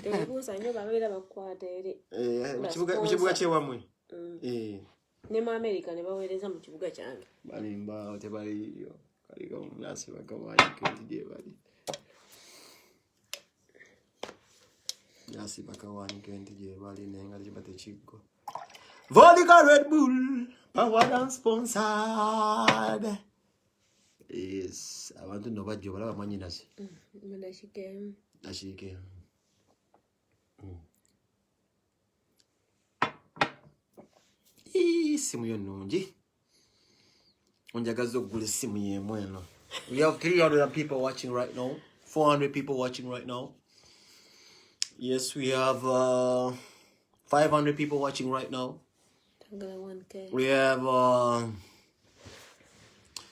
Tebuusa nnyo babeera bakwata eri. Mu kibuga kyewamwe. Ne mu America ne baweereza mu kibuga kyange. Balimba tebaliyo. Kaliko nasi bakamanyi kenti gye bali. Nasi bakawanyi kenti gye bali nenga kibate kiggo. Vodka Red Bull, powered and sponsored. Yes, abantu no bajjo balaba manyi nasi. Ndashike. Ashike. Simu yo nungi. Onjagaza okugula simu yemu eno. We have 300 people watching right now. 400 people watching right now. Yes, we have 500 people watching right now. We have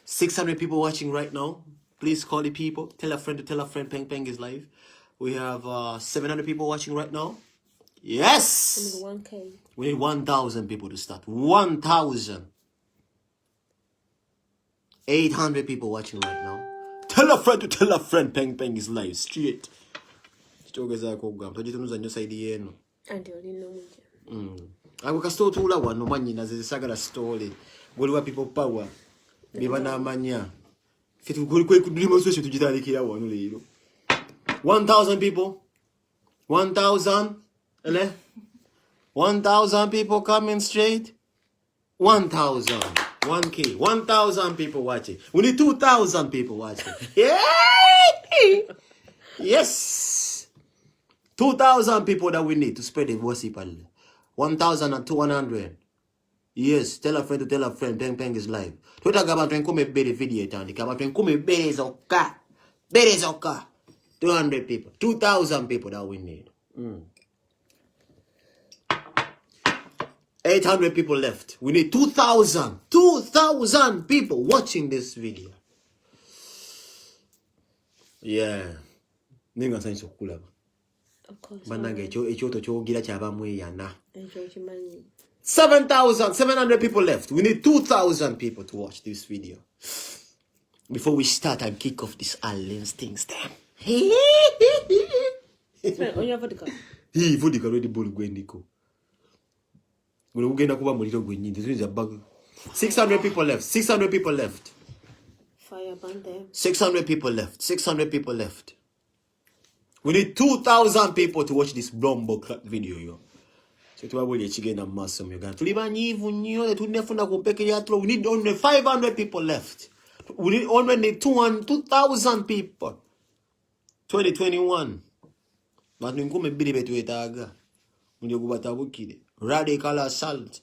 600 people watching right now. Please call the people. Tell a friend to tell a friend. Peng Peng is live. We have 700 people watching right now. Yes! We need 1K. We need 1,000 people to start. 1,000. 800 people watching right now. Tell a friend to tell a friend. Peng Peng is live. Straight. Ako kasto tula wano manyi na zisagala story. Goliwa people power. Bibana manya. Fitu kwe kudulima so shitu jitalikira wano leero. 1,000 people. 1,000. 1,000 people coming straight. 1,000. 1K. 1,000 people watching. We need 2,000 people watching. Yeah. Yes. 2,000 people that we need to spread the gossip. 1,200. Yes, tell a friend to tell a friend. Peng Peng is live. Twitter gaba come bere video tandi. Gaba come bere zoka. Bere zoka. 200 people. 2,000 people that we need. 800 people left. We need 2,000. 2,000 people watching this video. Yeah. Ninga sanyi sokula. Of course. Bananga echoto chogira chabamwe yana. 7,000. 700 people left. We need 2,000 people to watch this video. Before we start and kick off this Allen's things them. On your vodka. Vodka Red Bull gwendiko. We're going to go to this is a bug. 600 people left. 600 people left. Fire band them. 600 people left. 600 people left. We need 2,000 people to watch this Blombo video, yo. So to avoid chicken and muscle, you got to leave an even you to never go back. We need only 500 people left. We need only 2,000 people. 2021. But we come be better with aga. We go batabukide. Radical assault.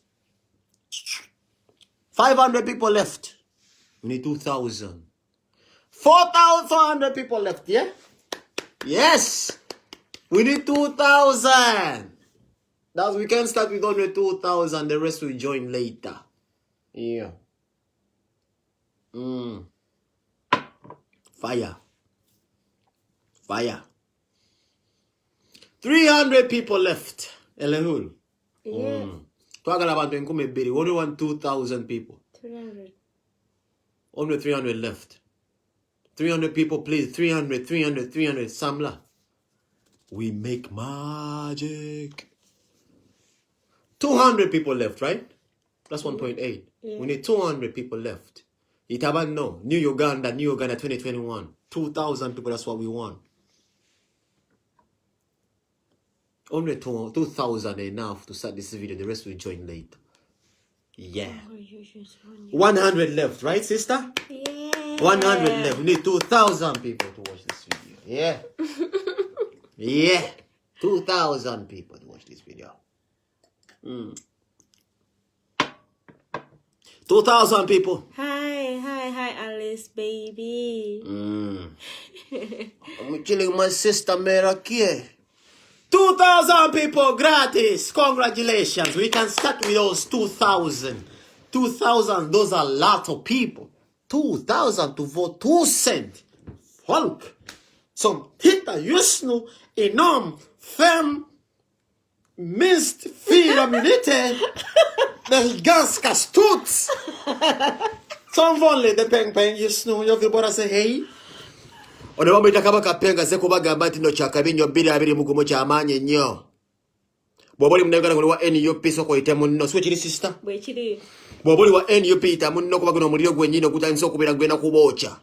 500 people left. We need 2,000. 4,400 people left, yeah? Yes! We need 2,000. That we can start with only 2,000. The rest will join later. Yeah. Fire. Fire. 300 people left. Elehul. Yeah. Only want 2,000 people. 300. Only 300 left. 300 people, please. 300, 300, 300. Samla. We make magic. 200 people left, right? That's 1.8. Yeah. We need 200 people left. Itaban no. New Uganda 2021. 2,000 people, that's what we want. Only 2,000 enough to start this video. The rest will join later. Yeah. 100 left, right, sister? Yeah. 100 left. We need 2,000 people to watch this video. Yeah. Yeah. 2,000 people to watch this video. 2,000 people. Hi, Alice, baby. I'm chilling with my sister Merakie. 2,000 people gratis. Congratulations. We can start with those 2,000. 2,000, those are a lot of people. 2,000 to vote 2 cents. Folk. Som hittar just nu inom 5 minst 4 minuter. Det är ganska stort. Som vanligt, det Peng Peng just nu. Jag vill bara säga hej. ono bamuyita Kabaka Penga ze kubagamba nti no kyakabi nnyo 2020 kyamaanyi nnyo. Bw'oba oli munnayuganda gwe wa NUP soko yite munno siwe kiri sister? Bwe kiri. Bw'oba oli wa NUP yita munno kuba guno omuliro gwennyini ogutandise okubeera gwena kubookya.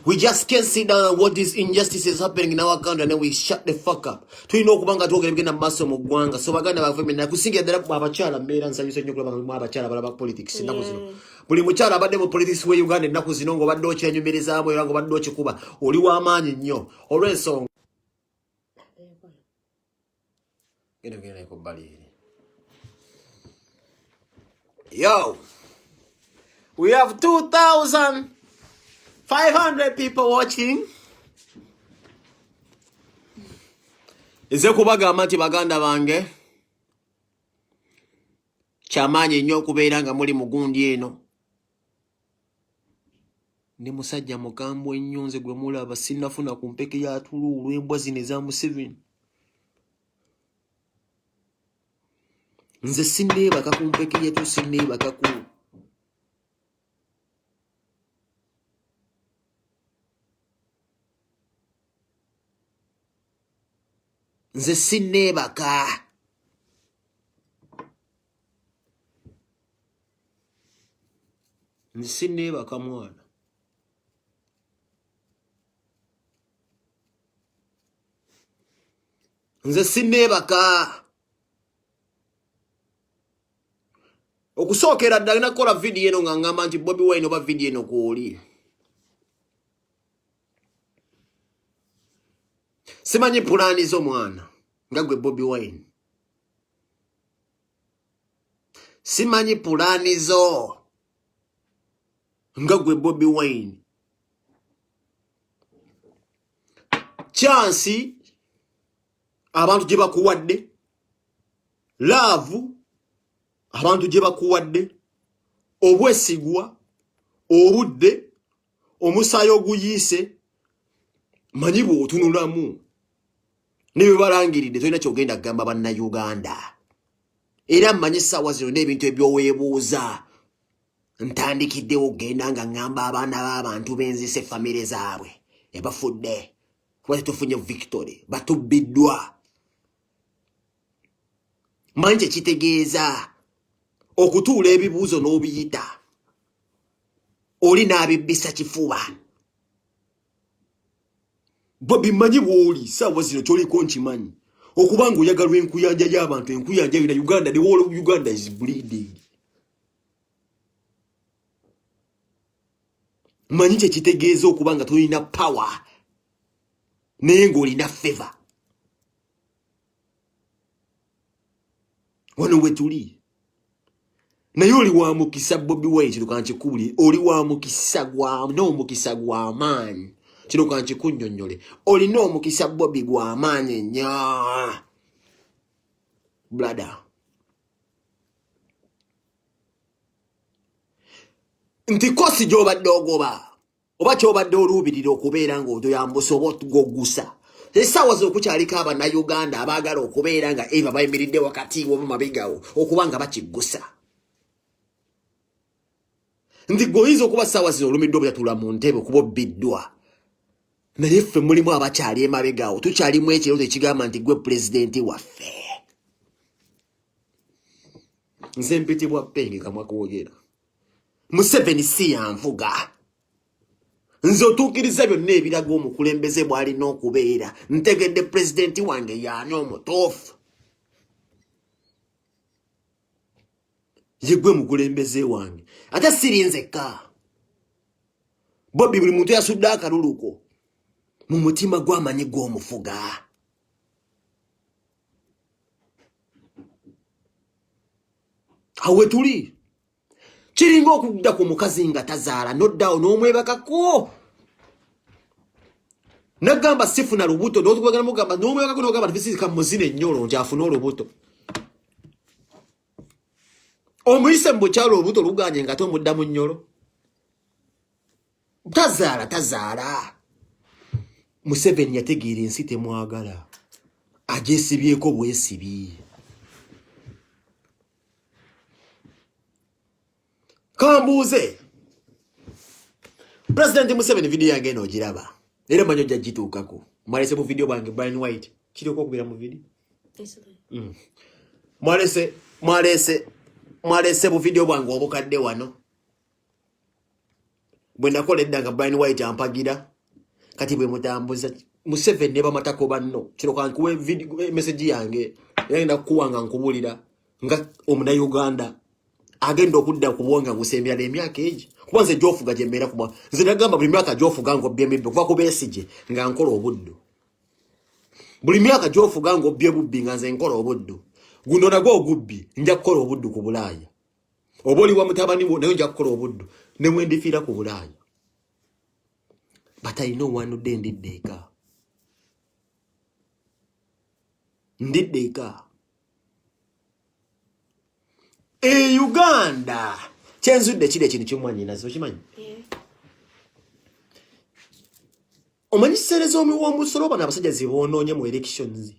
We just can't sit down and what these injustices happening in our country and then we shut the fuck up. Tulina okuba nga twogera bigenda maaso mu ggwanga. So baganda baffe nakusingira ddala abakyala mbeera nsanyusa nnyo kulaba mu abakyala balaba politics ennaku zino. Buli mukyala abadde mu politics we Uganda ennaku zino ng'obadde okyenyumirizaamu era ng'obadde okikuba oli w'amaanyi nnyo olw'ensonga. Yo, we have 2,500 people watching. Nze kubagamba nti baganda bange kyamaanyi nnyo okubeera nga muli mu gundi eno. Ndi musajja mukambwe ennyo nze gwe mulaba sinnafuna ku mpeke ya Tuluulu embwa zino eza Museveni. Nze sinneebaka ku mpeke yetu sinneebaka ku. Nze sinneebaka. Nze sinneebaka mwana. Nze sinneebaka. Okusookera ddala nakola video eno nga ngamba nti Bobi Wine oba video eno kwoli. Simanyi pulaani zo mwana nga gwe Bobi Wine. Simanyi pulaani zo nga gwe Bobi Wine. Chansi abantu gye bakuwadde. Love abantu gye bakuwadde. Obwesigwa, obudde, omusaayi oguyiise. Manyi bw'otunulamu ne bye balangiridde tolina kyogenda kugamba bannayuganda. Era mmanyi essaawa zino n'ebintu ebyoweebuuza. Ntandikiddewo okugenda nga ngamba abaana b'abantu benzise famire zaabwe ebafudde kuba tetufunye victory batubbiddwa. Manyi kye kitegeeza okutuula ebibuuzo n'obiyita oli n'abibbisa kifuba. Bobi manyi bw'oli ssaawa zino ky'oliko nkimanyi okubanga oyagalwa enkuyanja y'abantu enkuyanja yonna Uganda the whole of Uganda is bleeding. Manyi kye kitegeeza okubanga tolina power naye ng'olina favor. Wano we tuli naye oli wa mukisa Bobi Wine kino kankikubuli oli wa mukisa n'omukisa gw'amaanyi kino kankikunnyonnyole olina omukisa Bobi gw'amaanyi nnyo brother. Nti kosi gy'obadde ogoba oba ky'obadde oluubirira okubeera ng'otoyambusa oba otugoggusa essaawa z'okukyaliko abannayuganda abaagala okubeera nga eva bayimiridde wakati oba mabigawo okuba nga bakiggusa. Nti goyinza okuba ssaawa zino olumiddwa obutatula mu ntebe okuba obbiddwa naye ffe mulimu abakyali emabegawo tukyalimu ekirooto ekigamba nti gwe pulezidenti waffe. Nze mpitibwa Penge kamwa kwogera. Museveni si yanvuga. Nze otuukiriza byonna ebiraga omukulembeze bw'alina okubeera. Ntegedde pulezidenti wange y'ani omutuufu. Ye gwe mukulembeze wange. Ate siri nzekka. Bobi buli muntu yasudde akaluluko mu mutima gw'amanyi gw'omufuga. Awe tuli. Kiringa okudda ku mukazi nga tazaala noddawo n'omwebakako. Nagamba sifuna lubuto n'otugagala mugamba n'omwebakako n'ogamba ntifisika muzina ennyolo nti afune olubuto. Omuyise mu bukyalo olubuto luganye nga tomudda mu nnyolo. Tazaala. Museveni yategeera ensi temwagala. Agyesibyeko bwesibi. Kambuuze President Museveni video yange no giraba. Era manyo jagituukako. Mwalese mu video bange Brian White. Kiriko okubira mu video. Mwalese mu video bange obukadde wano. Bwe nakola eddanga Brian White ampagira. Kati bwe mutambuza Museveni ne bamatako banno. Kiro kankuwe video message yange. Yagenda kuwanga nkubulira nga omuna Uganda. Agenda okudda kubonga ngusembera emyaka egi. Kubanze jofuga jembera kuba. Nze nagamba buli myaka jofuga ngo byembe kuva ku besije nga nkola obuddu. Buli myaka jofuga ngo byebubbi nga nze nkola obuddu. Guno nagwo ogubbi nja kukola obuddu ku Bulaaya. Oboli wa mutabani bo nayo nja kukola obuddu ne mwendifiira ku Bulaaya. But I know one day ndiddeeka. Ndiddeeka. Uganda. Chenzudde kile kintu kyomwanyi nazo kimanyi. Omanyi serezo omu w'omusolo bana abasajja zibonoonye mu elections.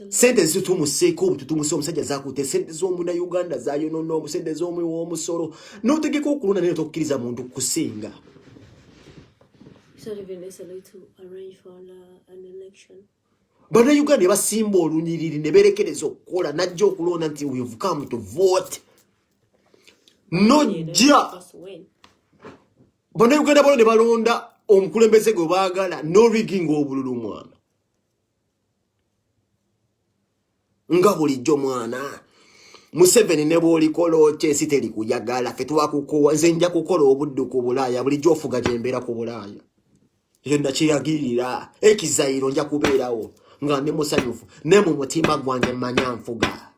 Sente zitumuseeko obututumuse omusajja zakute sente z'omu na Uganda zayonoona sente z'omu w'omusolo. N'otegeka okulonda naye tokkiriza muntu kusinga. It's not even necessary to arrange for an election. Bana Uganda basimba olunyiriri ne berekereza okukola najja okulonda nti we've come to vote. Nojja. Bana Uganda balo ne balonda omukulembeze gwe baagala no rigging obululu mwana. Nga bulijjo mwana. Museveni ne bw'olikola otya ensi teri kuyagala ffe twakukowa nze nja kukola obuddu ku Bulaaya bulijjo ofuga gyembeera ku Bulaaya. Ekyo nakiragirira ekizayiro nja kubeerawo nga ndi musanyufu ne mu mutima gwange mmanya nfuga.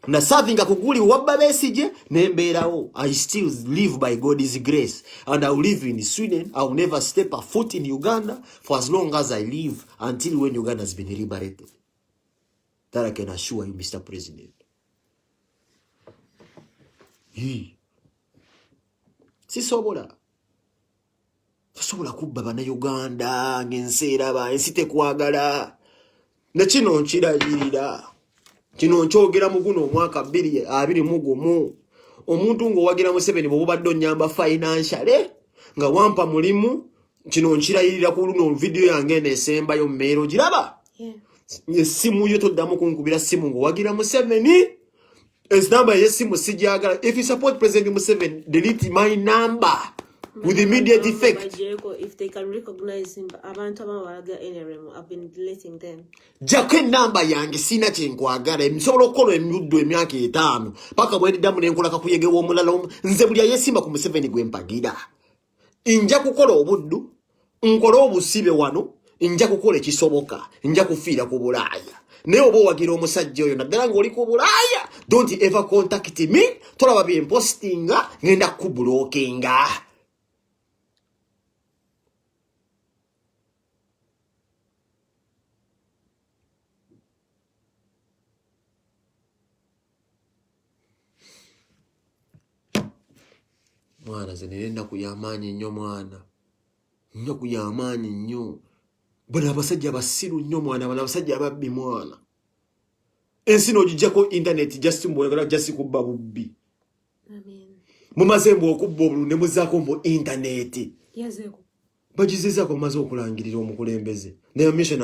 Na serving akuguli wabba besije nembeerawo. I still live by God's grace and I will live in Sweden. I will never step a foot in Uganda for as long as I live until when Uganda has been liberated. That I can assure you, Mr. President. Sisobola kubba bana Uganda ng'enseera ba ensi tekwagala. Ne kino nkiragirira. Kino nkyogera mu guno omwaka 2021. Omuntu ng'owagira Museveni bw'obadde onnyamba financially nga wampa mulimu kino nkirayirira ku luno video yange nesembayo mmero giraba. Esimu yo toddamu kunkubira simu ng'owagira Museveni. Number yesimu sijagala. If you support President Museveni, delete my number with immediate effect. If they can recognize him, I've been deleting them. Jake number yange sina kyenkwagala. Nsobola okukola emyuddo emyaka 5 paka bweddamu nenkola kakuyegewa omulala nze buli ayesimba ku Museveni gwe mpagira. Nja kukola obuddu, nkola obusibe wano, nja kukola ekisoboka, nja kufiira ku Bulaaya. Ne obo wagira omusajja oyo naddala ng'oli ku Bulaaya. Don't ever contact me. Tolaba bye postinga ngenda kubulokinga. Mwana ze nenda kuyamaanyi nnyo mwana. Nnyo kuyamaanyi nnyo. Bwana abasajja basiru nnyo mwana bana abasajja ababbi mwana. Ensi n'ogijjako internet just mbwegala just kubba bubbi. Amen. Mumaze mbu okubba obulu ne muzaako mbu internet. Yazeko. Bagizezaako mumaze okulangirira omukulembeze. Their mission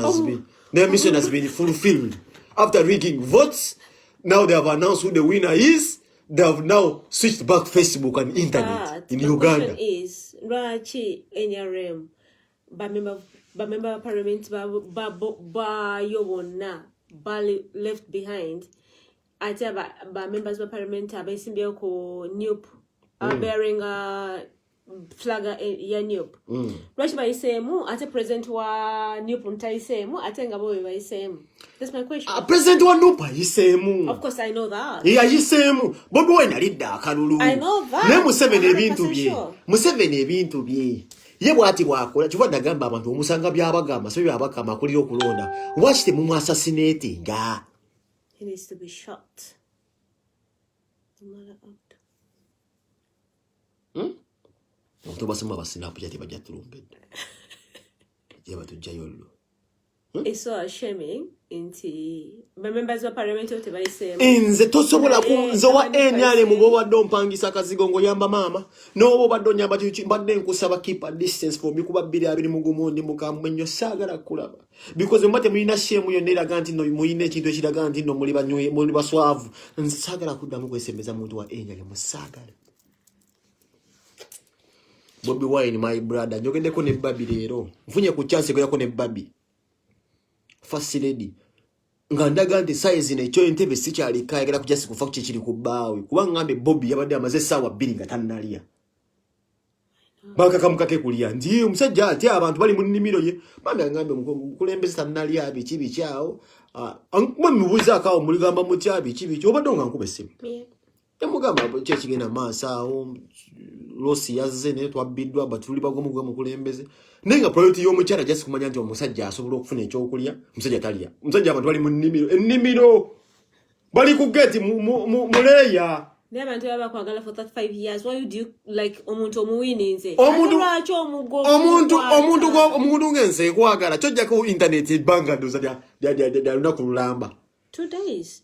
has been fulfilled. After rigging votes, now they have announced who the winner is. They have now switched back Facebook and internet in Uganda. The question is, Rachi NRM, member parliament ba yobona left behind. Ate ba members of parliament abesimbye ko NUP bearing flag ya NUP. Lwachi bayisemu ate president wa NUP ntayisemu ate ngabo bayisemu. That's my question. President wa NUP ayisemu. Of course I know that. Yeah, ayisemu. Bobi Wine alidda akalulu. I know that. Ne Museveni ebintu bye. Museveni ebintu bye. Ye bwati bwakola kiva nagamba abantu omusanga byabagamba so byabakama akulira okulonda. Watch them assassinate nga. He needs to be shot. Omuntu basema basinapu yati bajja tulumbedde. Je batujja yollo. It's so shaming inti members of parliament of the same. Nze tosobola kunze wa enyale mugoba dompangisa kazigo ngo yamba mama no baddo nyamba mbadde nkusaba keep a distance for me kuba 2 mugumondi mukamwenyo sagala kulaba because mbate mulina shame yo ndera ganti no muyine kintu ekiraga nti no muli banywe muli baswavu nsagala kuddamu kwesembeza muntu wa enyale musagala Bobi Wine my brother njogendeko ne babi lero mfunye ku chance ko ne babi first lady ngandaga nti size ne cyo entebe sikyali kayagala kujasi kufa kikiri kubawe kuba ngambe Bobi yabadde amaze sawa 2 nga tannalia baka kamukake kulia ndiye musajja ati abantu bali mu nnimiro ye mama ngambe kulembeza tannalia bikibi kyao ankuma mubuza akawo muligamba mutyabi kibi obadde nga nkube simu emugamba kye kigenda maasawo losi yazze ne twabiddwa batuli bagomu gwe mukulembeze nenga priority yo mukyala just kumanya nti omusajja asobola okufuna ekyokulya musajja talia musajja abantu bali mu nnimiro bali ku gate muleya ne abantu baba kwagala for 35 years why do you like omuntu omuwininze omuntu ngenze kwagala kyojja ku internet banga doza dia lunaku lulamba 2 days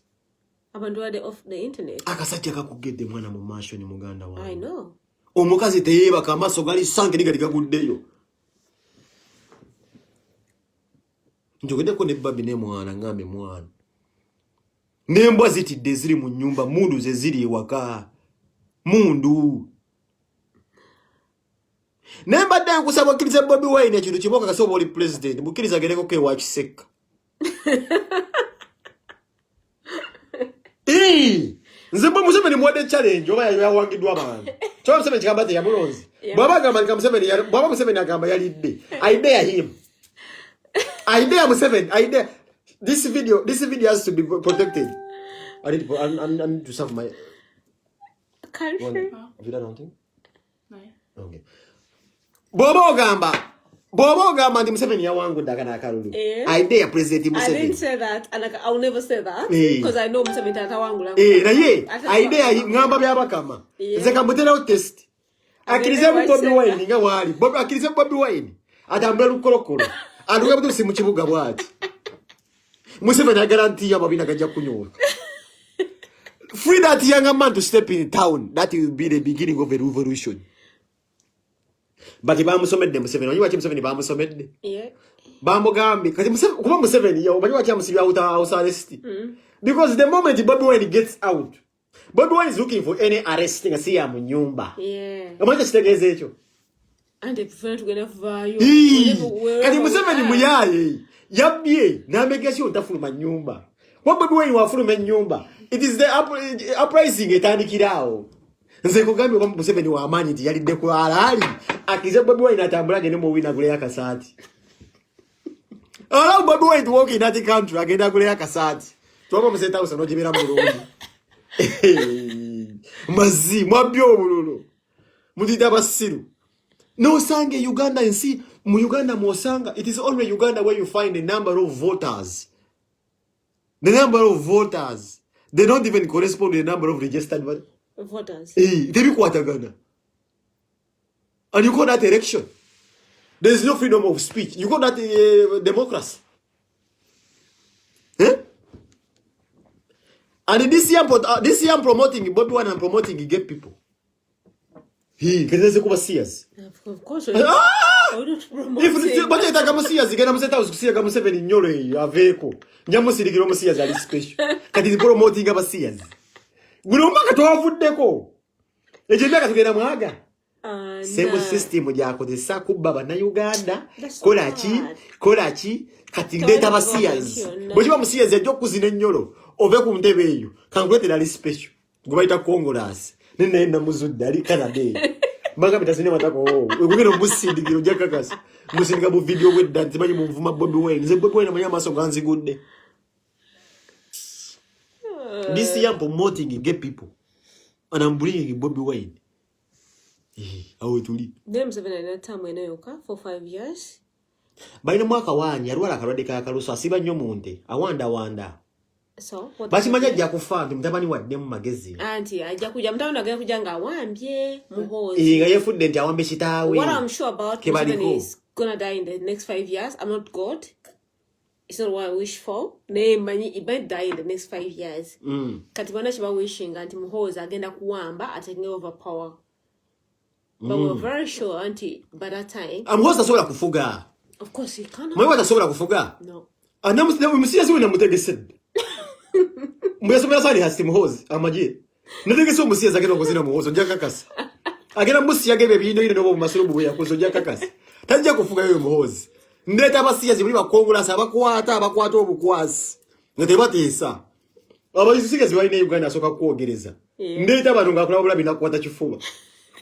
abantu wade off the internet akasajja kakugedde mwana mu masho ni muganda wa I know omukazi teyeba kamaso gali sange nigali gaguddeyo njogedde ko ne babi ne mwana ngambe mwana nembwa zitidde ziri mu nyumba mundu ze ziri ewaka mundu nembadde nkusaba okkirize Bobi Wine ekintu kiboka kasobola oli president mukkiriza gereko ke wakiseka nze mbo Museveni mwade challenge oba yawangidwa abantu kyo Museveni kigamba ya mulonzi baba gamba Museveni baba Museveni agamba yalidde I dare him I dare Museveni I dare this video has to be protected I need to serve my country have you done anything no okay Bobo gamba ndi Museveni yawangu ndakana kalulu I dare President Museveni I didn't say that and like, I'll never say that because I know Museveni tata wangu na ye I dare ngamba byabakama nze kambutera test akirize Bobi Wine nga wali Bobi akirize Bobi Wine atambula lukolokolo anduga butu simu kibuga bwati Museveni guarantee yababina gajja kunyola free that young man to step in town that will be the beginning of a revolution But bamusomedde Museveni wanyi wachi Museveni bamusomedde bamugambi kati Museveni kuba Museveni yo wanyi wachi amusibya house arrest because the moment Bobi Wine gets out Bobi Wine is looking for any arresting asi ya munyumba amanje kitegeze ekyo and prefer to get vayo kati Museveni muyaye yabye na megesi otafuluma nyumba Bobi Wine wafuluma nyumba it is the uprising etandikirawo nze kugambi kwa Museveni wa amani nti yalidde ku alali akize Bobi Wine atambula gene mu wina kule yakasati allow Bobi Wine to walk in that country agenda kule yakasati tuwapa museta usano jibira mulungi mazi mwabyo bululu mutita basiru no sange Uganda and see mu Uganda mwosanga it is only Uganda where you find the number of voters they don't even correspond to the number of registered voters they be kwatagana and you call that election there is no freedom of speech you call that democracy and this year promoting Bobi Wine and promoting gay people because kuba serious of course if but it kama serious igena museta usikusiya kama Museveni nyole aveko nyamusirikiro mu serious ali special kati promoting aba serious gulomba katwavuddeko ekyemyaka tugenda mwaga same system jako desa kubaba na Uganda kolaki kati ndeta basiyazi bwe musiyazi ajjo kuzina nyolo ove ku ntebe eyo kangwetera ali special gubaita Congolese nenda muzudde ali Canada mbaga bitazine matako ukugero musindikiro jakakasi musindika bu video bwe dance bayi mu mvuma Bobi Wine ze Bobi Wine manya maso ganzi gudde this year promoting gay people and I'm bringing Bobi Wine awe tuli them 7 time enayoka for 5 years baina mwaka wanyi alwala kalwade ka kaluso asiba nnyo munte awanda so basi manya jja kufa mtabani wadde mu magezi anti ajja kuja mtabani agenda kuja nga awambye muhozi nga yefudde nti awambe kitawe what I'm sure about is gonna die in the next 5 years I'm not God it's not what I wish for. He might die in the next 5 years. Kati bana chiba wishing anti Muhoozi agenda kuwamba taking over power. But we're very sure anti by that time. Muhoozi tasobola kufuga. Of course he can't. Mwe tasobola kufuga. No. Musiyazi wena mutegesedde. Mbuyasomera sali hasi Muhoozi amaje. Nategese omusiyazi agenda okuzina Muhoozi njya kakasa. Agenda musiyaga ebyo bino ino nobo masulu bwe yakozo njya kakasa. Tajja kufuga yo Muhoozi. Ndeta abasiyazi buli bakongolasa abakwata obukwasi. Ntebatisa. Abasiyazi balina Uganda asoka kwogereza. Ndeta abantu ngakula bulabi nakwata kifuba.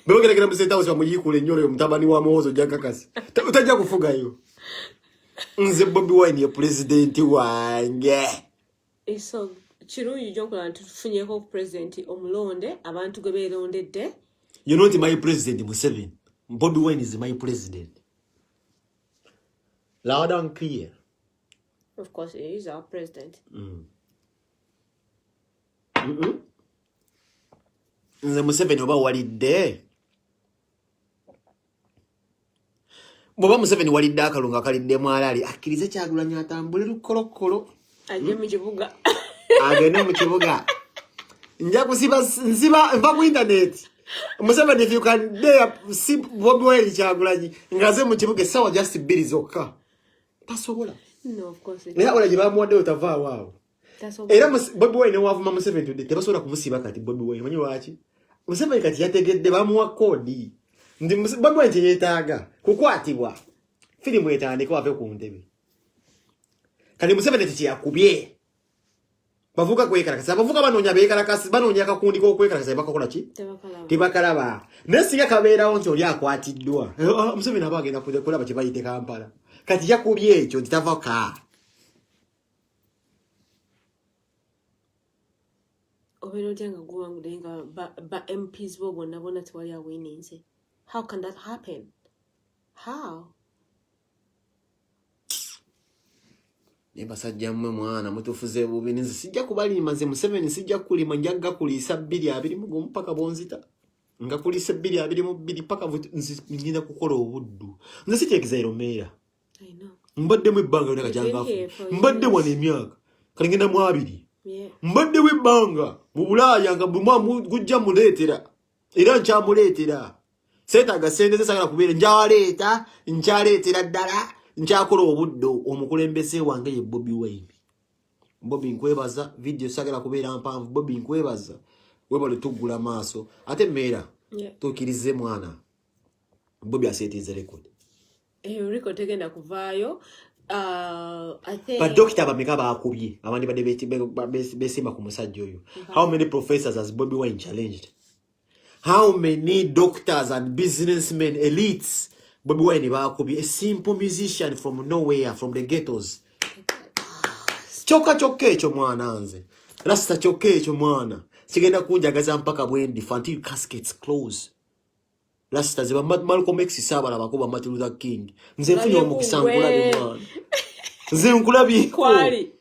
Beogerekera musenta wose bamuyikule nyoro mutabani wa Muhoozi njya kakasa. Tajja kufuga yo. Nze Bobi Wine ye president wange. So kirungi jonkola ntufunyeko president omulonde abantu gwe beerondedde. You're not my president, Museveni. Bobi Wine is my president. Loud and clear. Of course, he is our president. Nze Museveni oba walidde. Boba Museveni walidde akalunga akalidde mwalali akkirize Kyagulanyi atambule lukolokolo. Ajje mu kibuga. Agende mu kibuga. Nja kusiba nva ku internet. Museveni, if you can dare see Bobi Wine Kyagulanyi ngaze mu kibuga sawa just bbiri zokka. Tasobola. No, of course. Era olaje bamuwadde otava waawo. Era Bobi Wine wavuma Museveni tudde tebasobola kumusiba kati Bobi Wine manyi lwaki? Museveni kati yategedde bamuwa kodi. Ndi Bobi Wine yeetaaga kukwatibwa. Filimu etandika wave ku ntebe. Kali Museveni tikiyakubye. Bavuga kwekalakasa. Bavuga banoonya beekalakasi banoonya akakundi k'okwekalakasa bakakola ki? Tebakalaba. Nesinga kabeerawo nti oli akwatiddwa. Museveni aba agenda kulaba kye bayite Kampala. Kati yakubye ekyo nti tavaka. Obeera otya nga guwangudde nga ba MPs bo bonna tewali awininze. How can that happen? How? Basajja mmwe mwana mutufuze bubi nze sijja kubalima nze Museveni sijja kulima njagga kulisa 220 mpaka bonzita nga kulisa 222 paka ngenda kukola obuddu nze sitekeza eromera I know. mbadde mu ebbanga lyonna kajangafu mbadde wana emyaka kali ngenda mu 2 mbadde mu ebbanga mu Bulaaya nga bumwa gujja muleetera era nkyamuleetera seetaaga sente zesagala kubeera nkyaleetera ddala nchakola obuddo omukulembeze wange ye Bobi Wine. Bobi nkwebaza video sagala kubeera mpanvu Bobi nkwebaza webale tugula maaso ate mera tukirize mwana Bobi asetize record. Record tegenda kuvaayo. I think but doctor bameka baakubye abandi bade besimba ku musajja oyo. How many professors has Bobi Wine challenged? How many doctors and businessmen elites Bobi Wine baakubye, a simple musician from nowhere, from the ghettos. Choka ekyo mwana nze. Rasta choka ekyo mwana. Sigenda kunjagaza mpaka bwendi until caskets close. Rasta ziba Malcolm X saba bakuba Martin Luther King. Nze mfunye omukisa nkulabi mwana. Nze nkulabi kwali.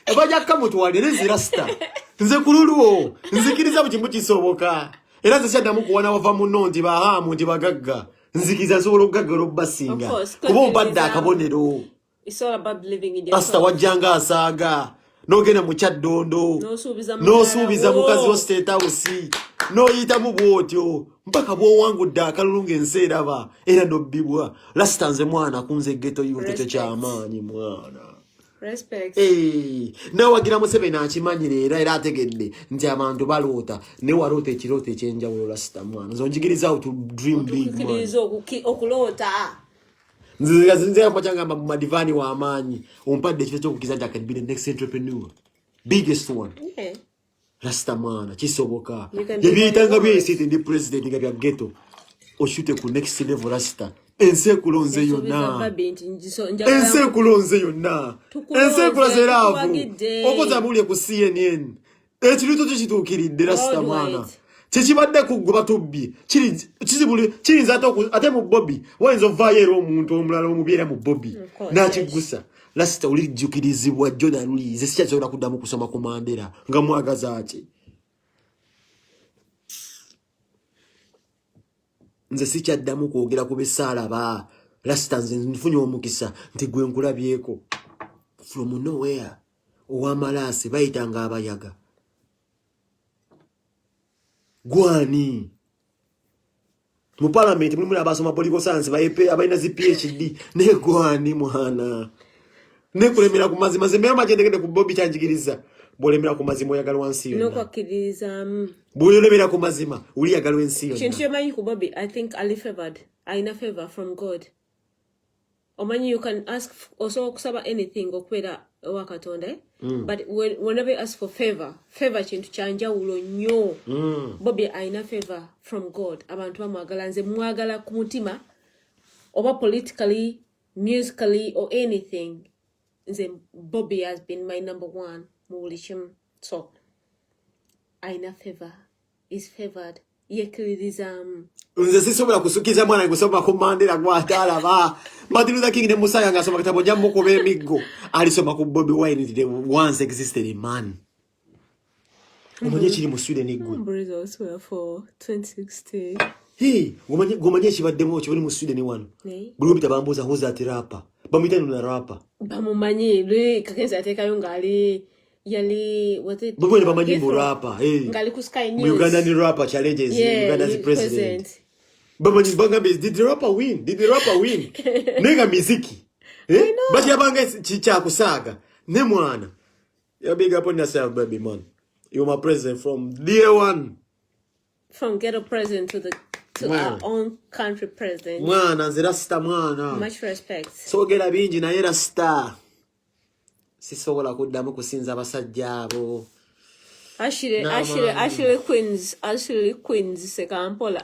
Abaja kamutwali nze rasta. Nze kululuwo. Nzikiriza butimbu kisoboka. Era nze kyaddamu kuwana wava muno nti bahamu nti bagagga. Nzikiza sobola okugagala basinga. Kuba mbadde akabonero. It's all about living in your Asta wajjanga asaaga. Nogenda mu kyaddondo. N'osuubiza mukazi wa State House. N'oyita mu bwotyo. Mpaka bw'owangudde akalulu ng'ensi eraba. Era n'obbibwa. Lasita nze mwana kunze ghetto youth ekyo ky'amaanyi mwana. Respect. Nawagira Museveni akimanyire era ategedde nti abantu baloota ne waloota ekirooto ekyenjawulo Lasita mwana. Nze onjigiriza how to dream big mwana. Okukiriza okuloota. Nze amachanga mu madivani wa amaanyi. Ompadde ekifo ky'okukiza nti I can be the next entrepreneur. Biggest one. Yeah. Lasita mwana kisoboka. Yebiyitanga byesite ndi president nga bya ghetto. Oshute ku next level Lasita. Ense kulonze yonna. Ense kulonze yonna. Ense kulonze laavu. Okoza muli ku CNN. Ekirito kituukiridde Lasita mwana. Chechibadde kugoba tubbi. Kirinza ate mu Bobi. Wayinza ovaayo era omuntu omulala omubeera mu Bobi. Nakigusa. Lasita olijjukirizibwa Jordan Lee. Nze sikyasobola kuddamu kusoma ku Mandela nga mwagaza ki. Nze sikyaddamu kwogera ku bisaalaba. Lasita nze nfunye omukisa nti gwe nkulabyeko. from nowhere owamalasi bayitanga abayaga gwani mu parliament mulimu abasoma political science bayepe abaina zi PhD ne gwani mwana ne kulemera ku mazima zemera majendekede ku Bobby Kyanjigiriza bolemera ku mazima oyagala wansi yo no kwakiriza bolemera ku mazima uli yagala wansi yo chintu yomanyi ku Bobby I think ali favored aina favor from God omanyi you can ask also kusaba anything okwera wakatonda but whenever you ask for favor chintu chanja ulo nyo Bobby aina favor from God abantu bamwagala nze mwagala ku mutima oba politically musically or anything nze Bobby has been my number one mulichim so aina favor is favored yekiriza nze sisobola kusukiza mwana ngusoma ku Mandela gwatala ba Martin Luther King ne Musaya ngasoma kitabo jambo ko bemigo alisoma ku Bobby Wine the once existed a man umonye chiri mu Sweden igwe numbers also for 2016 gomanye chibaddemo kibuli mu Sweden wano bulu bitabambuza who's that rapper bamwitano na rapper bamumanyi le kakenza atekayo ngali yali what it Bobby ne bamanyi mu rapper ngali ku Sky News Uganda ni rapper challenges Uganda's president bamanyi bangambe did the rapper win nega miziki but yabanga chicha kusaga ne mwana you big up on yourself baby man you're my president from day one from ghetto president to our own country president mwana nzira star mwana much respect so gera bingi na era star sisobola kuddamu kusinza abasajja abo Ashley Queens sekampola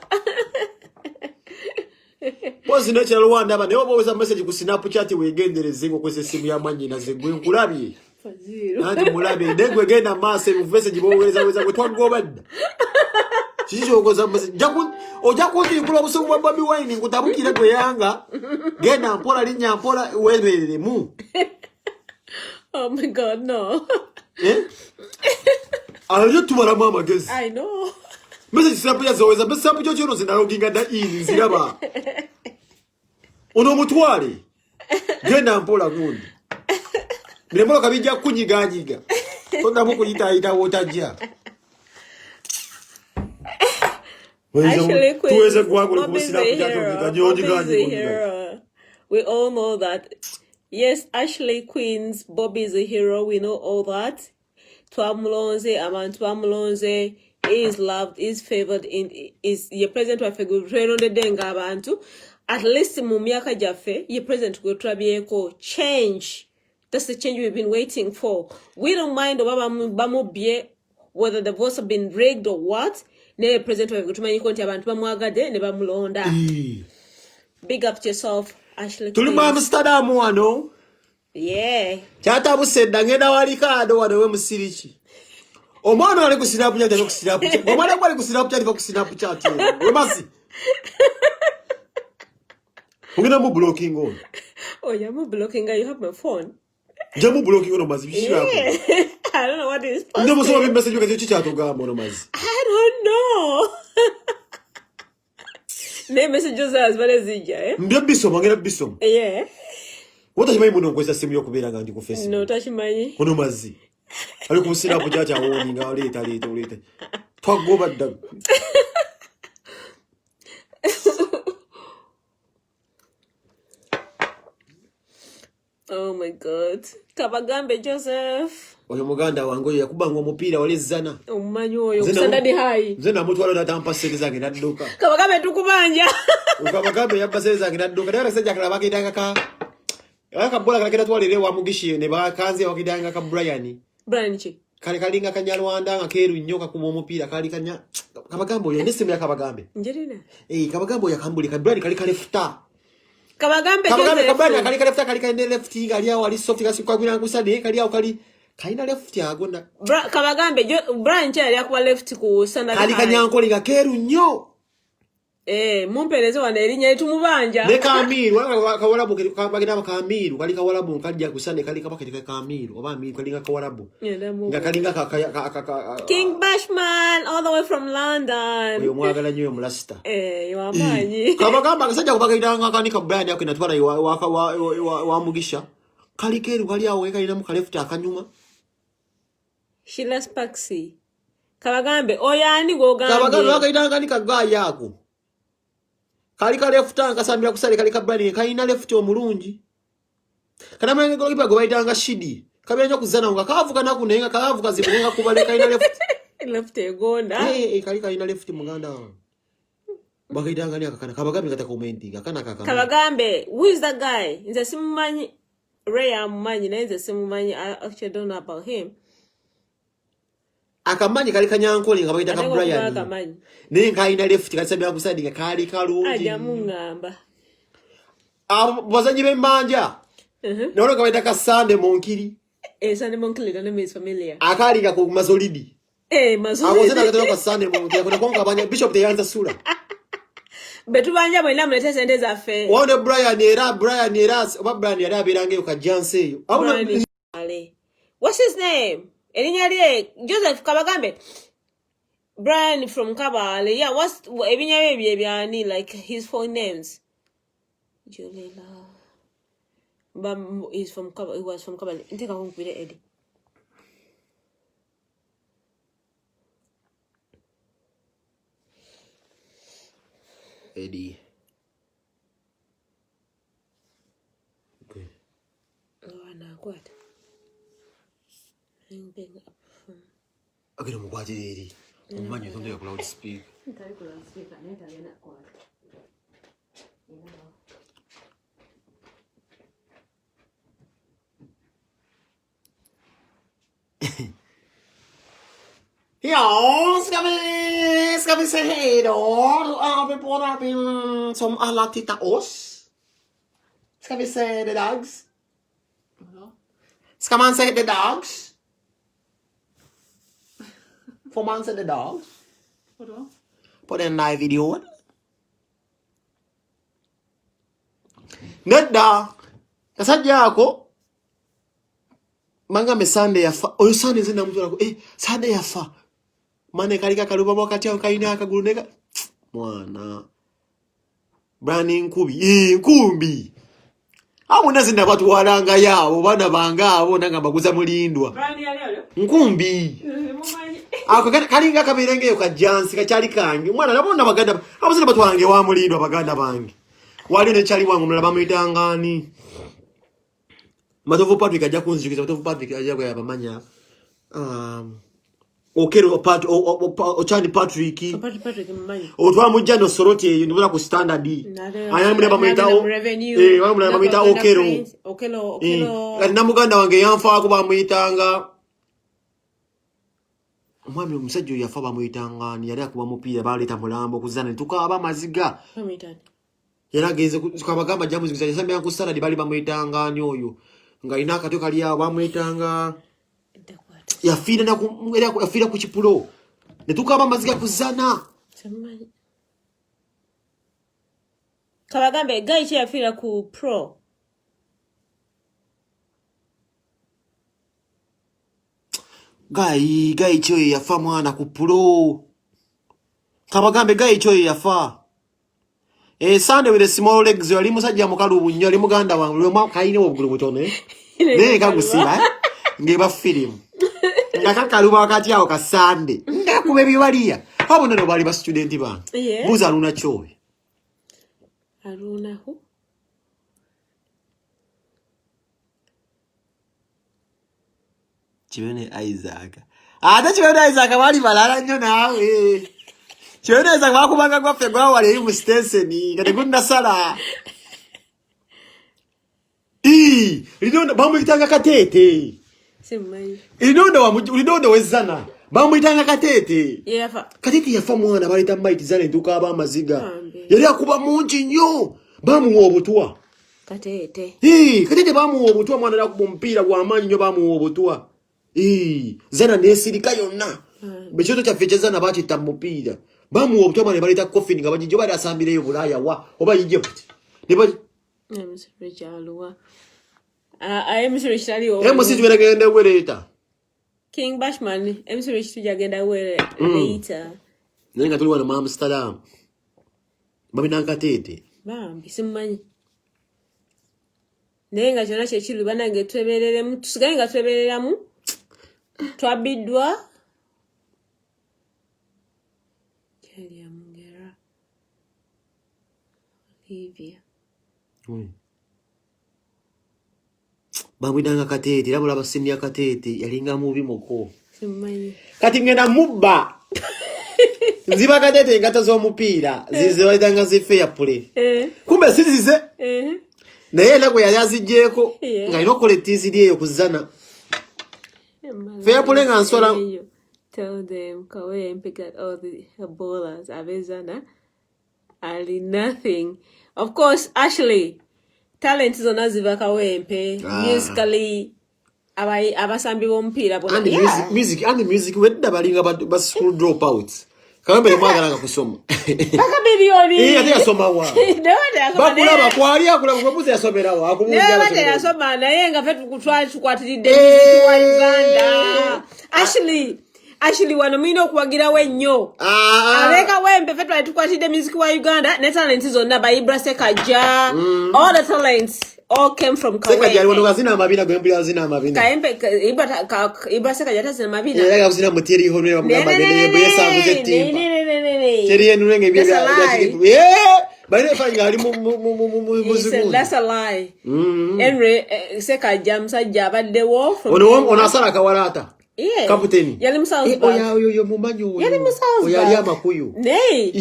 Pozi no chalo wanda ba nebo boweza message ku Snapchat wegendereze ngo kwese simu ya manyi na zegwe nkulabye faziro nandi mulabe ndegwe genda mase mu message boweza gwe twagobadda chicho okoza message jaku ndikula busungu bwa Bobby Wine ngutabukire gwe yanga genda mpola linya mpola weberere mu oh my god no ayo tumara mama gezi I know message Snapchat zaweza message cyo cyo zinaroginga da in ziraba ono mutwale genda mpola gundi Miremolo kabijja kunyiganyiga konda muko yita wotajja tuweze kwagula kumusira kujja we all know that yes Ashley Queens Bobby is a hero we know all that twamulonze abantu bamulonze is loved is favored is your president wa fegurero ndenga abantu at least mu myaka jaffe your president go trabieko change. That's the change we've been waiting for. We don't mind whether the votes have been rigged or what. Ne president wa kutumanyi konti abantu bamwagade ne bamulonda. Big up to yourself Ashley. Tulima Amsterdam wano. Yeah. Chata busenda ngenda walikado wano we musirichi. Omwana ali ku Snapchat ali ku Snapchat. Omwana ali ku Snapchat ali ku Snapchat. We masi. Ungena mu blocking on. Oh, you're mu blocking. You have my phone. Jamu blocking on mazi bishira. I don't know what this is. Ndo musoma bi message ukazi chichato gamba no mazi. I don't know. Ne messages as well as ija Mbya bisoma ngera bisoma. Yeah. Wota chimanyi muno kwesa simu yokubera ngandi ku Facebook. No tachimanyi. Ono mazi. Ali ku Snapchat cha woni nga leta. Twagoba ddag. Oh my god. Kabagambe Joseph. Oyo muganda wange yakubanga omupira walizana. Omumanyi oyo kusandadi hai. Nzena mutwalo natampa sente zange nadduka. Kabagambe tukubanja. Kabagambe yabba sente zange nadduka. Dara sajja kala bakidanga ka. Aka bola kala kida twalire wa mugishiye ne bakanze wakidanga ka Brian. Brian chi. Kale kalinga kanyalwanda nga keru nyoka ku omupira kali kanya. Kabagambe oyo ndesimu ya Kabagambe. Njerina. Kabagambe oyo yakambuli ka Brian kali kale futa. Kabagambe kali left kali left kali ya wali soft kasi kwa gwina ngusade kali ya kali kaina left ya gonda Kabagambe Brian cha ya kwa left ku standard kali kanyankoli ga keru nyo mumpereze wana erinya etumubanja ne Kamiru kawalabu bagina Kamiru kali kawalabu kajja kusane kali kabakete Kamiru oba Amiru kali kawalabu nga kali King Bashman all the way from London oyo mwagala nyo mulasta yamanyi kabagamba kasajja kubagidanga kani ka Brian yakina twala wa mugisha Kalikeru kali awo kalina mu left akanyuma. Sheila Sparksy. Kabagambe oyani gogambe. Kabagambe wakaitanga ni kagaya ako. Kali ka left kasambira kusale kali ka brand kalina left omulungi. Kana mwenye golipa gobaitanga Shidi. Kabya kuzana nga kavuka nakunenga kavuka zibulenga kubale kalina left. Left egonda. Kali kalina left muganda. Bakaitanga ni akakana kabagambe kata commenting akana kakana. Kabagambe, who is that guy? Nze simumanyi Ray amumanyi na nze simumanyi. I actually don't know about him. Akamanyi kali kanyankole nga bayita ka Brian. Ne kalina left kasabya kusadi nga kali kalungi. Aja mungamba. Bazanyi bembanja. Naona kabaita ka Sunday Monkiri. Sunday Monkiri don't is familiar. Akali ka ku mazolidi. Mazolidi. Awozena katero ka Sunday Monkiri kuna konka banya Bishop the answer sura. Betu banja mwina mlete sente za fe. Wone Brian era oba Brian era birange ka Janse yo. What's his name? Elinya liye Joseph Kabagambe. Brian from Kabale. Yeah, what's ebinya byani like his full names? Julela. Bam is from Kabale. He was from Kabale. Inteka kumpire Eddie. Eddie. Okay. Oh, na what? Okay, mukwati Eddie. Omanyi tonde ya loud speak. Ntali ku loud speaker neta yana kwata. Ja, ska vi säga hej då? Vi båda som alla tittar oss. Ska vi säga det dags? Ska man säga det dags? Får man säga det dags? Vadå? På den här videon. Nedda. Kasajja yako. Manga me Sunday yafa. Oyo Sunday zina mtu lako. Sunday yafa. Mane kalika kaluba wakati yao kaina akaguluneka. Mwana. Brani nkubi. Nkumbi. Abo nazinda watu walanga yao. Bana banga abo nanga baguza mulindwa. Brani yale. Nkumbi. Ako kalinga kabirenge yo kajansi kachali kangi. Mwana nabona baganda. Abo zina watu wange wa mulindwa baganda bangi. Wali ne chali wangu mlaba mwitangani. Matovu Patrick aja kunzikiza Matovu Patrick aja kwa yabamanya. Okero Ochani Patrick. Patrick mmanyi. Otwa mujano soroti ndibula ku standard. Aya mune bamwita wamuna bamwita Okero. Okero. Kati namuganda wange yanfa ko bamwitanga. Omwami omusajja yafa bamwitanga ni yali akuba mupira baleta mulambo kuzana tukaba maziga. Bamwitanga. Yaragenze kwabagamba jamuzi kuzanya sambe yanku standard bali bamwitanga ni oyo. Nga inaka to kali ya bamwitanga. Yafina na yafina ku chipulo. Ne tukaba maziga kuzana. Samani. Kabagambe guy che yafira ku pro. Guy cho yafa mwana ku pro. Kabagambe guy cho yafa. Sunday with the small legs yali musajja mukalu bunyo ali muganda wangu lwe kaine obugulu butone. Ne kagusiba ngeba film. Ngakakaluba wakati yao ka Sunday. Ngakube biwaliya. Abo nano bali ba student ba. Buza aluna chowe. Aluna hu? Chiwene Isaac. Chiwene Isaac wali balala nnyo nawe. Chiwene Isaac wakubanga kwa fegwa wali mu station kati gunda sala. Lidonda bamwitanga Katete. Simanyi. Lidonda wezana. Bamwitanga Katete. Yafa. Katete yafa mwana baleta maiti zane nduka aba maziga. Yali akuba mungi nnyo. Bamuwa obutwa. Katete. Katete bamuwa obutwa mwana la kumpira gwa amanyi nnyo bamuwa obutwa. Zana nesirika yonna. Bechoto cha fecheza na bachi tamupira. Bamuwa obutwa mwana baleta coffin nga bajijo bali asambireyo Bulaya wa oba Egypt. Nibaji Richard MC Richard MC tuwegenda weleta. King Bashman MC Richard agenda wele later. Nenga tuli wana Amsterdam. Bamina Katete. Bambi simanyi. naye nga kyonna kyekiri banange twebereremu tusigaye nga twebereramu twabiddwa kyali amugera Olivia bamwidanga Katete labula basimya Katete yalinga mubi muko simanyi kati ngenda mubba nziba Katete ngata z'omupiira ziziwalidanga zi fair play kumbe sizize naye nagwe yali azijjeeko nga ino kolektiizi lyeyo kuzana fair play nga nswala tell them Kawe and pick out all the bowlers abezana ali nothing of course Ashley talent zona ziva Kawempe musically abasambi b'omupiira bona and music wedda balinga ba school dropouts Kawempe mwagala kusoma bakabilioni ate yasoma wa bakula bakwali akula kubuza yasomera wa akumuja bate yasoma naye nga fe tukwatiridde wa Uganda Ashley wano mwino okuwagirawo ennyo abeka Wempe fe twali tukwatidde music wa Uganda ne talent zonna ba Ibra Sekaja all the talents all came from Kawempe Sekaja wano gazina amabina gwembuli azina amabina Ibra Sekaja tazina amabina era gazina muteri ho ne bamugamba gende yesa nguze timba teri yenu nenge bya bale fanya ali mu that's a lie Henry Sekaja musajja abaddewo ono asala kawalata yeah kaputeni yali musawo oya mumanyo yali musawo yali amakuyu nei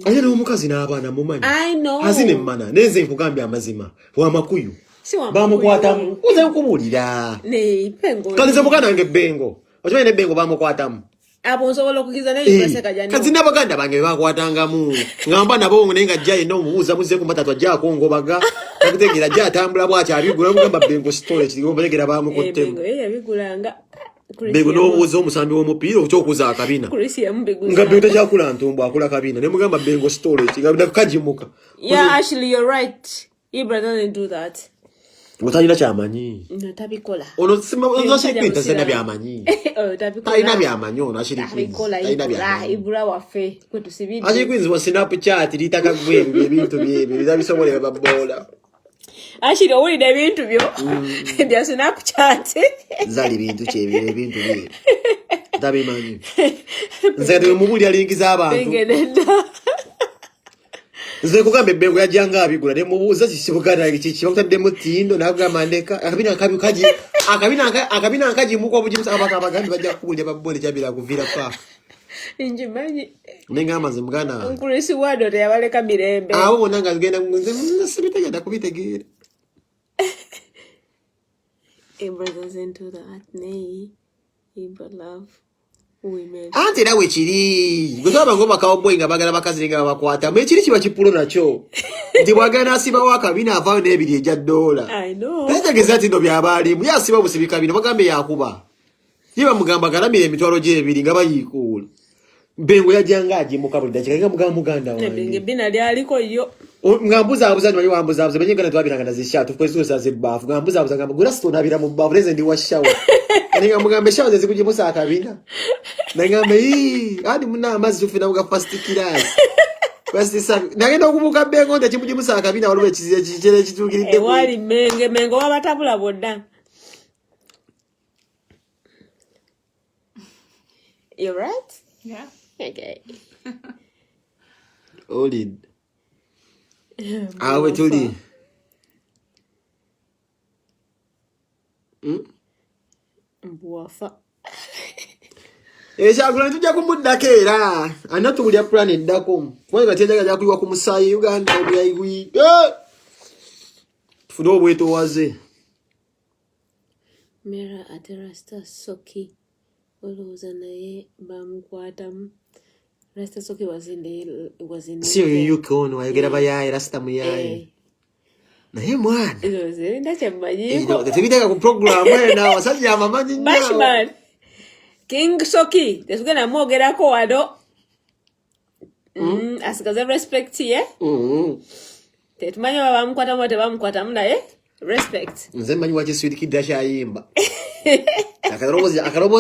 aye no mukazi n'abaana mumanyi I know hazine mmana neze nkugambye amazima wa makuyu si wa bamukwatamu uze nkubulira nei pengo kalize mukana nge bengo okimanyi ne bengo bamukwatamu abo nsobola okukiza naye Ibra Sekaja kazi n'abaganda bange bakwatangamu ngamba nabo nenga jja ino mubuuza muze kumata twa kongobaga akutegera jja atambula bwaki abigula mugamba bengo storage kiriwo balegera bamukottemu bengo yabigulanga bengo n'obuuza omusambi w'omupiira okyokuza akabina nga bengo tekyakula ntumbu akula kabina ne mugamba bengo storage nga kajimuka yeah actually you're right Ibra doesn't do that Mutalina kyamanyi. Tabikola. Ono sima shipita sena byamanyi. Tabikola. Taina byamanyi ono ashiri kwinzi. Taina byamanyi. Ibura wafe kwetu sibidi. Ashiri kwinzi wa Snapchat litaka gwebi ebintu byebi bizabisomole babola. Ashiri owuli de bintu byo. Bya Snapchat. Zali bintu chebe ebintu bye. Tabimanyi. Nzede mubuli alingiza abantu. Ngedenda. Nze kugambe bengo yajanga abigula ne mubuuza kisibugana kichi bakutadde mutindo nagamandeka akabina akaji muko bujimusa abagambi bajja kubulya babole kyabira kuvira pa injimanyi nenga amaze mugana nkulisi wado yabaleka mirembe abo bonanga zigenda nze sibitegenda kubitegera Ibra doesn't do that nay Ibra love women ante nawe kiri gusaba ngoma cowboy nga bagala bakazi nga bakwata me kiri kiba kipulo nacho ndi bwagana asiba wakabina avayo nebiri eja dola I know tegeza ati ndo byabali mu yasiba busibika bino bagambe yakuba yiba mugamba galamire emitwalo gye ebiri nga bayikula bengo yajanga aje mukabulida kikaga muganda wange nebinge bina lyaliko yo ngambuza abuzanyi bali wambuza benyengana twabira ngana zishatu kwezo saze bafu ngambuza ngamba gura stone abira mu bafu reze ndi washawa ninga mugambe shawa zikujimusa akabina nangambe hadi muna amazi ufina uga first class first sabi nagenda okubuka bengo nda kimujimusa akabina walwe kizere kitukiride wali mengo wabatabula bodda You're right? Yeah. Okay. Olid. Awe tuli. Mbuafa. Chakula tujja kumuddakeera. Anatulya plan eddako. Kubanga tejaga jakuliwa ku musayi Uganda obyayigwi. Tufude obweto waze. Mera aterasta soki. Olowooza naye bamukwatamu Rasta Soki was in si yuko ono ayogera bayaye Rasta muyaye naye mwana ndakyamanyiko tebiteka ku program ena wasajja amamanyi Bashman King Soki tetugenda mwogerako wano asigaze respect ye tetumanyi baba bamukwatamu oba tebamukwatamu naye respect nze manyi waki Sweet Kid ashayimba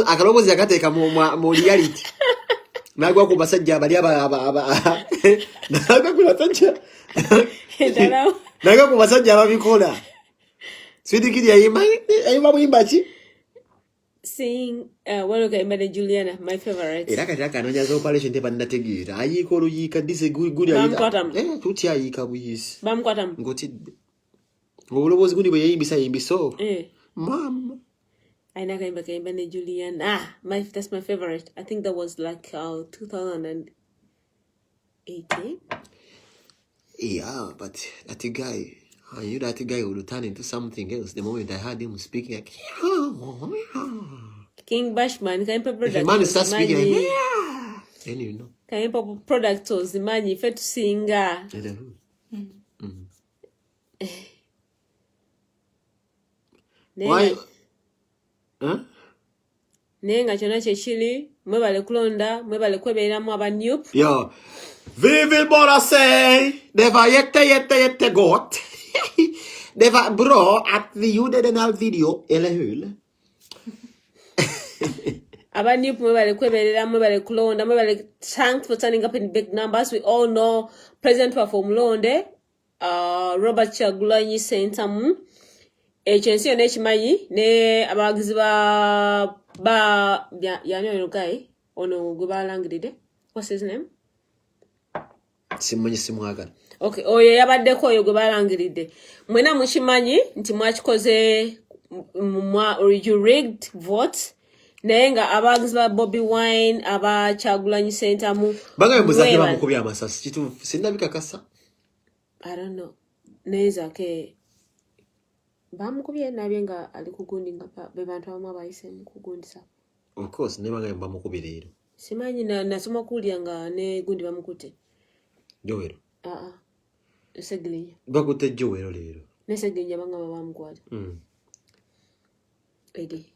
akalobozi akateeka mu reality Nagwa ku basajja abali nagwa ku basajja nagwa ku basajja ababikola. Sweetie Kid yayimba muyimba ki? Sing wano kayimba ne Juliana, my favorite. Era kati akanoonya z'operation tebannategeera. Ayiika oluyiika dise guli Bamukwatamu. Tuti ayiika buyisi. Bamukwatamu. Ng'otidde. Obuloboozi gundi bwe yimbiso. Mama. Aina kayimba ne Juliana. That's my favorite. I think that was like 2018. Yeah, but that guy, I knew that guy would turn into something else the moment I heard him speaking like King Bashman, kayimba product. The man starts speaking like then you know. Kayimba product was imagine if to singer. Why? Huh? Nenga kyona kyekiri mwebale kulonda mwebale kwebeeramu abanyup. Yo, vi vill bara säga det var jättegott. Det var bra att vi gjorde den här video, eller hur? Abanyup mwebale kwebeeramu mwebale kulonda mwebale thanks for turning up in big numbers. We all know President wa Mulonde, Robert Kyagulanyi Ssentamu. Ekyensi yonna ekimanyi ne abawagizi ba yani oyo guy ono gwe balangiridde. What's his name? Simanyi simwagala. Okay, oyo yabaddeko oyo gwe balangiridde. Mwena mukimanyi nti mwakikoze you rigged vote naye nga abawagizi ba Bobi Wine aba Kyagulanyi Ssentamu bagaye muzake bamukubye amasasi kituufu sinnabikakasa. I don't know. Neza ke bamukubye nabye nga ali kugundi nga be bantu abamu abayise mu kugundisa. Of course ne bagaye bamukubye leero. Simanyi nasoma kuulya nga ne gundi bamukutte. Jowero. Segirinya. Bakutte Jowero leero. Ne Segirinya banga bamukwata. Edi.